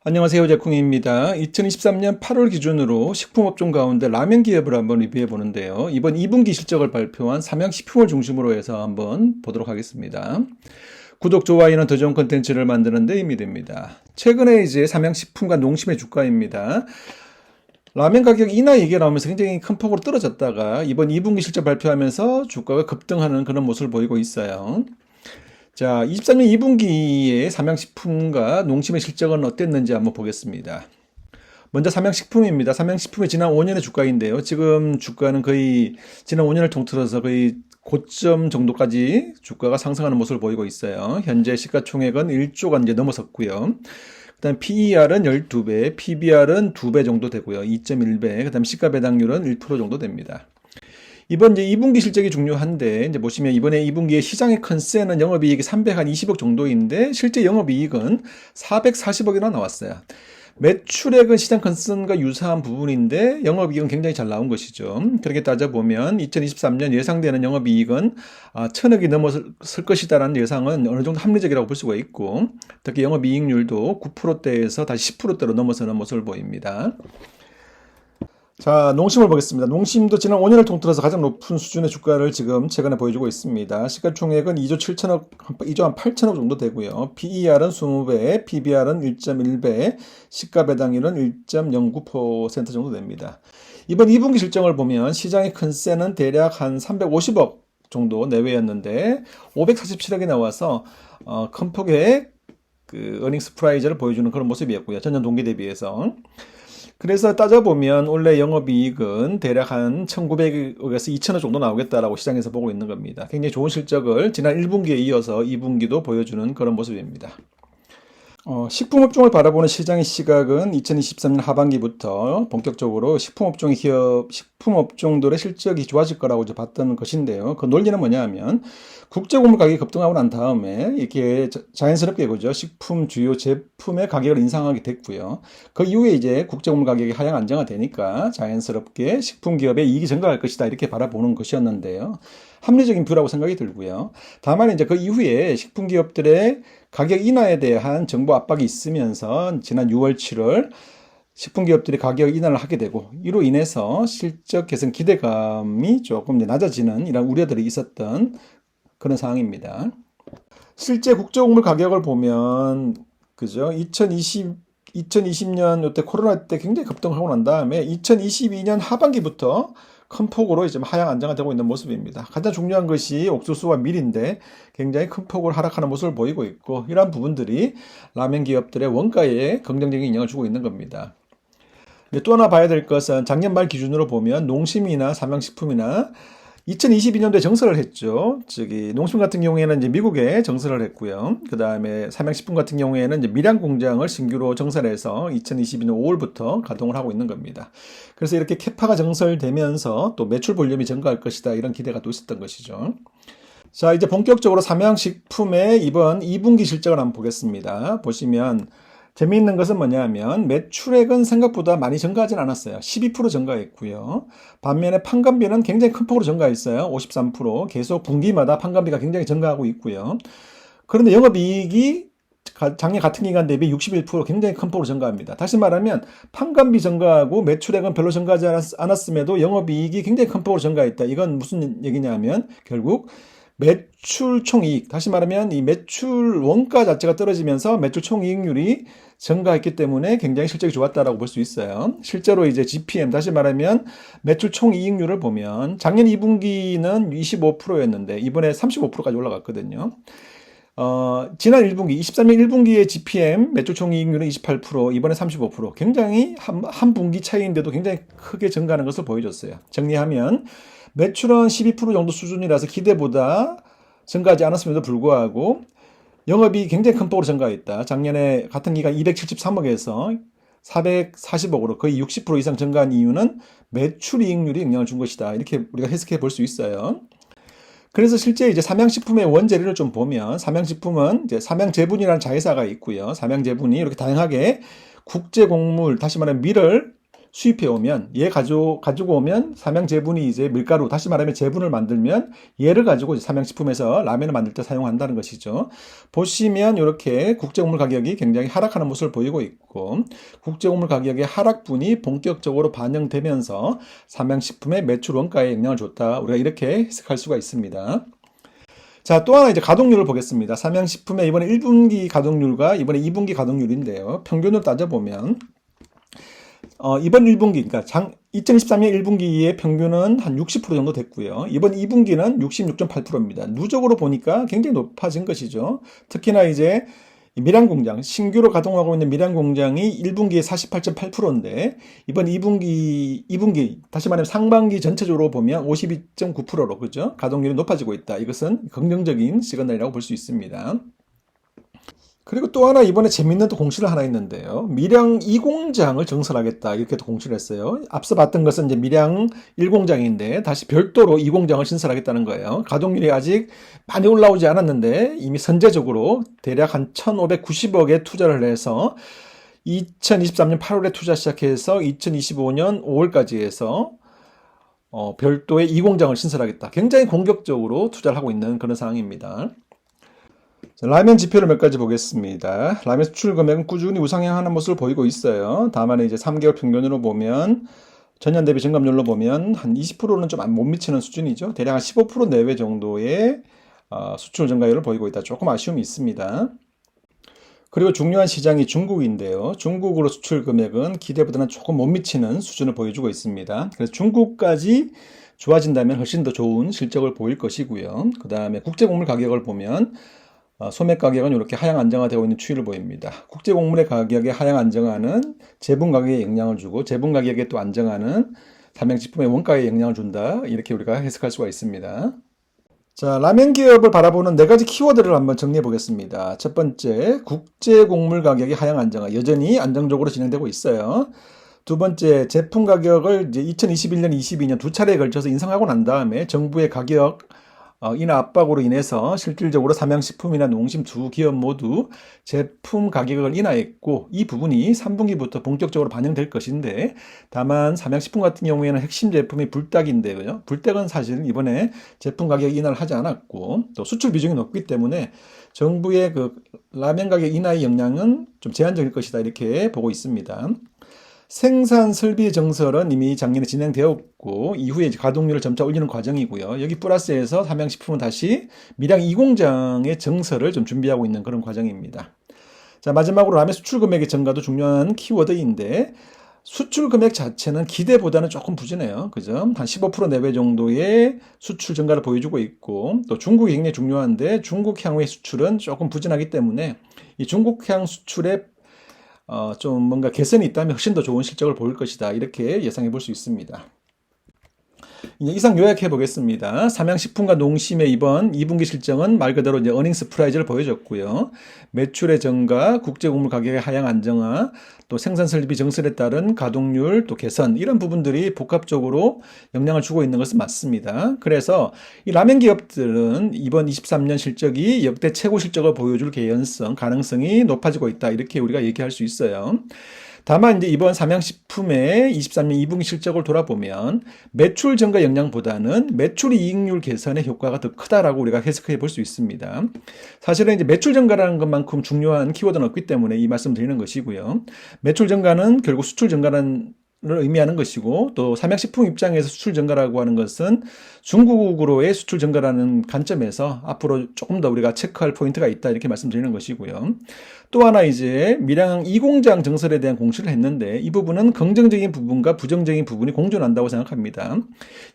안녕하세요. 제콩입니다. 2023년 8월 기준으로 식품업종 가운데 라면 기업을 한번 리뷰해 보는데요. 이번 2분기 실적을 발표한 삼양식품을 중심으로 해서 한번 보도록 하겠습니다. 구독, 좋아요는 더 좋은 컨텐츠를 만드는 데 힘이 됩니다. 최근에 이제 삼양식품과 농심의 주가입니다. 라면 가격 인하 얘기가 나오면서 굉장히 큰 폭으로 떨어졌다가 이번 2분기 실적 발표하면서 주가가 급등하는 그런 모습을 보이고 있어요. 자, 23년 2분기에 삼양식품과 농심의 실적은 어땠는지 한번 보겠습니다. 먼저 삼양식품입니다. 삼양식품의 지난 5년의 주가인데요. 지금 주가는 거의 지난 5년을 통틀어서 거의 고점 정도까지 주가가 상승하는 모습을 보이고 있어요. 현재 시가총액은 1조가 이제 넘어섰고요. 그다음 PER은 12배, PBR은 2배 정도 되고요. 2.1배. 그다음 시가 배당률은 1% 정도 됩니다. 이번 이제 2분기 실적이 중요한데, 이제 보시면 이번에 2분기에 시장의 컨센은 영업이익이 320억 정도인데, 실제 영업이익은 440억이나 나왔어요. 매출액은 시장 컨센과 유사한 부분인데, 영업이익은 굉장히 잘 나온 것이죠. 그렇게 따져보면, 2023년 예상되는 영업이익은 1000억이 넘어설 것이다라는 예상은 어느 정도 합리적이라고 볼 수가 있고, 특히 영업이익률도 9%대에서 다시 10%대로 넘어서는 모습을 보입니다. 자, 농심을 보겠습니다. 농심도 지난 5년을 통틀어서 가장 높은 수준의 주가를 지금 최근에 보여주고 있습니다. 시가총액은 2조 7천억, 2조 한 8천억 정도 되고요. PER은 20배, PBR은 1.1배, 시가 배당률은 1.09% 정도 됩니다. 이번 2분기 실적을 보면 시장의 컨센은 대략 한 350억 정도 내외였는데 547억이 나와서 큰 폭의 그 어닝스 프라이즈를 보여주는 그런 모습이었고요. 전년 동기 대비해서. 그래서 따져보면 원래 영업이익은 대략 한 1,900억에서 2,000억 정도 나오겠다라고 시장에서 보고 있는 겁니다. 굉장히 좋은 실적을 지난 1분기에 이어서 2분기도 보여주는 그런 모습입니다. 식품업종을 바라보는 시장의 시각은 2023년 하반기부터 본격적으로 식품업종들의 실적이 좋아질 거라고 이제 봤던 것인데요. 그 논리는 뭐냐 하면 국제고물 가격이 급등하고 난 다음에 이렇게 자연스럽게 그죠. 식품 주요 제품의 가격을 인상하게 됐고요. 그 이후에 이제 국제고물 가격이 하향 안정화되니까 자연스럽게 식품 기업의 이익이 증가할 것이다 이렇게 바라보는 것이었는데요. 합리적인 뷰라고 생각이 들고요. 다만 이제 그 이후에 식품 기업들의 가격 인하에 대한 정부 압박이 있으면서 지난 6월, 7월 식품 기업들이 가격 인하를 하게 되고 이로 인해서 실적 개선 기대감이 조금 낮아지는 이런 우려들이 있었던 그런 상황입니다. 실제 국제곡물 가격을 보면 그죠? 2020년 이때 코로나 때 굉장히 급등하고 난 다음에 2022년 하반기부터 큰 폭으로 이제 하향 안정화되고 있는 모습입니다. 가장 중요한 것이 옥수수와 밀인데 굉장히 큰 폭으로 하락하는 모습을 보이고 있고 이러한 부분들이 라면 기업들의 원가에 긍정적인 영향을 주고 있는 겁니다. 또 하나 봐야 될 것은 작년 말 기준으로 보면 농심이나 삼양식품이나 2022년도에 정설을 했죠. 농심 같은 경우에는 이제 미국에 정설을 했고요. 그 다음에 삼양식품 같은 경우에는 이제 밀양 공장을 신규로 정설해서 2022년 5월부터 가동을 하고 있는 겁니다. 그래서 이렇게 캐파가 정설되면서 또 매출 볼륨이 증가할 것이다 이런 기대가 또 있었던 것이죠. 자, 이제 본격적으로 삼양식품의 이번 2분기 실적을 한번 보겠습니다. 보시면 재미있는 것은 뭐냐면 매출액은 생각보다 많이 증가하진 않았어요. 12% 증가했고요. 반면에 판관비는 굉장히 큰 폭으로 증가했어요. 53%. 계속 분기마다 판관비가 굉장히 증가하고 있고요. 그런데 영업이익이 작년 같은 기간 대비 61% 굉장히 큰 폭으로 증가합니다. 다시 말하면 판관비 증가하고 매출액은 별로 증가하지 않았음에도 영업이익이 굉장히 큰 폭으로 증가했다. 이건 무슨 얘기냐면 결국 매출 총이익, 다시 말하면 이 매출 원가 자체가 떨어지면서 매출 총이익률이 증가했기 때문에 굉장히 실적이 좋았다라고 볼 수 있어요. 실제로 이제 GPM, 다시 말하면 매출 총이익률을 보면 작년 2분기는 25%였는데 이번에 35%까지 올라갔거든요. 지난 1분기, 23년 1분기의 GPM 매출 총이익률은 28%, 이번에 35%. 굉장히 한 분기 차이인데도 굉장히 크게 증가하는 것을 보여줬어요. 정리하면 매출은 12% 정도 수준이라서 기대보다 증가하지 않았음에도 불구하고 영업이 굉장히 큰 폭으로 증가했다. 작년에 같은 기간 273억에서 440억으로 거의 60% 이상 증가한 이유는 매출 이익률이 영향을 준 것이다. 이렇게 우리가 해석해 볼 수 있어요. 그래서 실제 이제 삼양식품의 원재료를 좀 보면 삼양식품은 이제 삼양제분이라는 자회사가 있고요. 삼양제분이 이렇게 다양하게 국제곡물, 다시 말하면 밀을 수입해 오면 얘 가지고 오면 삼양제분이 이제 밀가루, 다시 말하면 제분을 만들면 얘를 가지고 이제 삼양식품에서 라면을 만들 때 사용한다는 것이죠. 보시면 이렇게 국제곡물 가격이 굉장히 하락하는 모습을 보이고 있고, 국제곡물 가격의 하락분이 본격적으로 반영되면서 삼양식품의 매출 원가에 영향을 줬다, 우리가 이렇게 해석할 수가 있습니다. 자, 또 하나 이제 가동률을 보겠습니다. 삼양식품의 이번에 1분기 가동률과 이번에 2분기 가동률인데요. 평균을 따져보면 이번 1분기, 그러니까 2023년 1분기의 평균은 한 60% 정도 됐고요. 이번 2분기는 66.8%입니다. 누적으로 보니까 굉장히 높아진 것이죠. 특히나 이제 밀양 공장, 신규로 가동하고 있는 밀양 공장이 1분기에 48.8%인데, 이번 2분기, 다시 말하면 상반기 전체적으로 보면 52.9%로, 그죠? 가동률이 높아지고 있다. 이것은 긍정적인 시그널이라고 볼 수 있습니다. 그리고 또 하나 이번에 재밌는 또 공시를 하나 있는데요. 밀양 2공장을 증설하겠다. 이렇게 또 공시를 했어요. 앞서 봤던 것은 이제 밀양 1공장인데 다시 별도로 2공장을 신설하겠다는 거예요. 가동률이 아직 많이 올라오지 않았는데 이미 선제적으로 대략 한 1,590억에 투자를 해서 2023년 8월에 투자 시작해서 2025년 5월까지 해서 별도의 2공장을 신설하겠다. 굉장히 공격적으로 투자를 하고 있는 그런 상황입니다. 라면 지표를 몇 가지 보겠습니다. 라면 수출 금액은 꾸준히 우상향하는 모습을 보이고 있어요. 다만 이제 3개월 평균으로 보면 전년 대비 증감률로 보면 한 20%는 좀 못 미치는 수준이죠. 대략 한 15% 내외 정도의 수출 증가율을 보이고 있다. 조금 아쉬움이 있습니다. 그리고 중요한 시장이 중국인데요. 중국으로 수출 금액은 기대보다는 조금 못 미치는 수준을 보여주고 있습니다. 그래서 중국까지 좋아진다면 훨씬 더 좋은 실적을 보일 것이고요. 그 다음에 국제곡물 가격을 보면 소매 가격은 이렇게 하향 안정화되고 있는 추이를 보입니다. 국제곡물의 가격의 하향 안정화는 제분 가격에 영향을 주고 제분 가격에 또 안정화는 삼양식품의 원가에 영향을 준다. 이렇게 우리가 해석할 수가 있습니다. 자, 라면 기업을 바라보는 네 가지 키워드를 한번 정리해 보겠습니다. 첫 번째, 국제곡물 가격의 하향 안정화. 여전히 안정적으로 진행되고 있어요. 두 번째, 제품 가격을 이제 2021년, 22년 두 차례에 걸쳐서 인상하고 난 다음에 정부의 가격 인하 압박으로 인해서 실질적으로 삼양식품이나 농심 두 기업 모두 제품 가격을 인하했고, 이 부분이 3분기부터 본격적으로 반영될 것인데, 다만 삼양식품 같은 경우에는 핵심 제품이 불닭인데요. 불닭은 사실 이번에 제품 가격 인하를 하지 않았고 또 수출 비중이 높기 때문에 정부의 그 라면 가격 인하의 영향은 좀 제한적일 것이다, 이렇게 보고 있습니다. 생산 설비 정설은 이미 작년에 진행되었고 이후에 가동률을 점차 올리는 과정이고요. 여기 플러스해서 삼양식품은 다시 밀양 2공장의 정설을 좀 준비하고 있는 그런 과정입니다. 자, 마지막으로 라면 수출 금액의 증가도 중요한 키워드인데, 수출 금액 자체는 기대보다는 조금 부진해요. 그죠? 한 15% 내외 정도의 수출 증가를 보여주고 있고, 또 중국이 굉장히 중요한데 중국 향후의 수출은 조금 부진하기 때문에 이 중국 향 수출의 좀 뭔가 개선이 있다면 훨씬 더 좋은 실적을 보일 것이다, 이렇게 예상해 볼 수 있습니다. 이제 이상 요약해 보겠습니다. 삼양식품과 농심의 이번 2분기 실적은 말 그대로 이제 어닝 서프라이즈를 보여줬고요. 매출의 증가, 국제곡물 가격의 하향 안정화, 또 생산 설비 정설에 따른 가동률, 또 개선, 이런 부분들이 복합적으로 영향을 주고 있는 것은 맞습니다. 그래서 이 라면 기업들은 이번 23년 실적이 역대 최고 실적을 보여줄 가능성이 높아지고 있다, 이렇게 우리가 얘기할 수 있어요. 다만 이제 이번 삼양식품의 23년 2분기 실적을 돌아보면 매출 증가 영향보다는 매출 이익률 개선의 효과가 더 크다라고 우리가 해석해 볼 수 있습니다. 사실은 이제 매출 증가라는 것만큼 중요한 키워드는 없기 때문에 이 말씀 드리는 것이고요. 매출 증가는 결국 수출 증가는 를 의미하는 것이고, 또 삼양식품 입장에서 수출 증가라고 하는 것은 중국으로의 수출 증가라는 관점에서 앞으로 조금 더 우리가 체크할 포인트가 있다, 이렇게 말씀드리는 것이고요. 또 하나 이제 밀양 2공장 증설에 대한 공시를 했는데, 이 부분은 긍정적인 부분과 부정적인 부분이 공존한다고 생각합니다.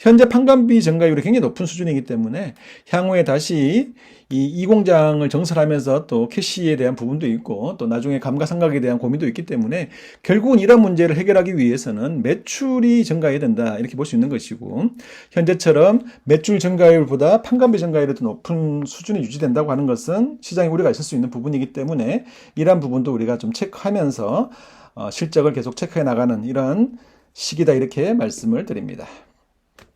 현재 판관비 증가율이 굉장히 높은 수준이기 때문에 향후에 다시 이 2공장을 증설하면서 또 캐시에 대한 부분도 있고 또 나중에 감가상각에 대한 고민도 있기 때문에 결국은 이런 문제를 해결하기 위해서는 매출이 증가해야 된다, 이렇게 볼 수 있는 것이고, 현재처럼 매출 증가율보다 판관비 증가율이 더 높은 수준이 유지된다고 하는 것은 시장에 우려가 있을 수 있는 부분이기 때문에 이러한 부분도 우리가 좀 체크하면서 실적을 계속 체크해 나가는 이런 시기다, 이렇게 말씀을 드립니다.